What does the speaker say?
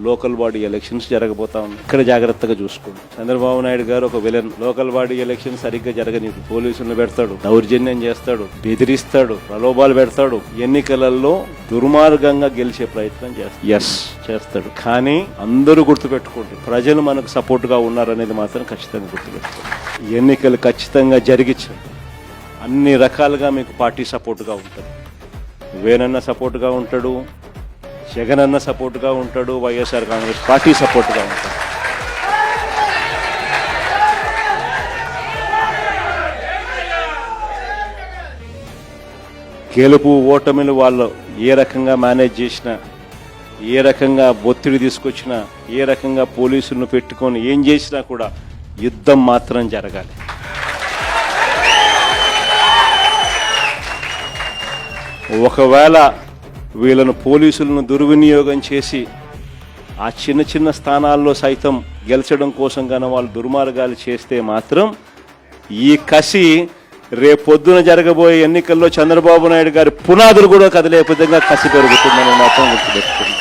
Local body elections జరగబోతా ఉన్నాయి. ఇక్కడ జాగ్రత్తగా చూసుకోండి. చంద్రబాబు నాయుడు గారు ఒక విలన్. లోకల్ బాడీ ఎలక్షన్ సరిగ్గా జరగనిది. పోలీసులను పెడతాడు, దౌర్జన్యం చేస్తాడు, బెదిరిస్తాడు, ప్రలోభాలు పెడతాడు, ఎన్నికలలో దుర్మార్గంగా గెలిచే ప్రయత్నం చేస్తాడు. కానీ అందరూ గుర్తుపెట్టుకోండి, ప్రజలు మనకు సపోర్ట్ గా ఉన్నారనేది మాత్రం ఖచ్చితంగా గుర్తుపెట్టుకోండి. ఎన్నికలు ఖచ్చితంగా జరిగించండి. అన్ని రకాలుగా మీకు పార్టీ సపోర్ట్గా ఉంటుంది. వేనన్న సపోర్ట్గా ఉంటాడు, జగన్ అన్న సపోర్ట్గా ఉంటాడు, వైఎస్ఆర్ కాంగ్రెస్ పార్టీ సపోర్ట్గా ఉంటాడు. గెలుపు ఓటమిలు వాళ్ళు ఏ రకంగా మేనేజ్ చేసినా, ఏ రకంగా ఒత్తిడి తీసుకొచ్చినా, ఏ రకంగా పోలీసులను పెట్టుకొని ఏం చేసినా కూడా యుద్ధం మాత్రం జరగాలి. ఒకవేళ వీళ్ళను పోలీసులను దుర్వినియోగం చేసి ఆ చిన్న చిన్న స్థానాల్లో సైతం గెలిచడం కోసం గాన వాళ్ళు దుర్మార్గాలు చేస్తే మాత్రం ఈ కసి రేపొద్దున జరగబోయే ఎన్నికల్లో చంద్రబాబు నాయుడు గారి పునాదులు కూడా కదిలే విధంగా కసి పెరుగుతుందని మాత్రం గుర్తుపెట్టుకుంది.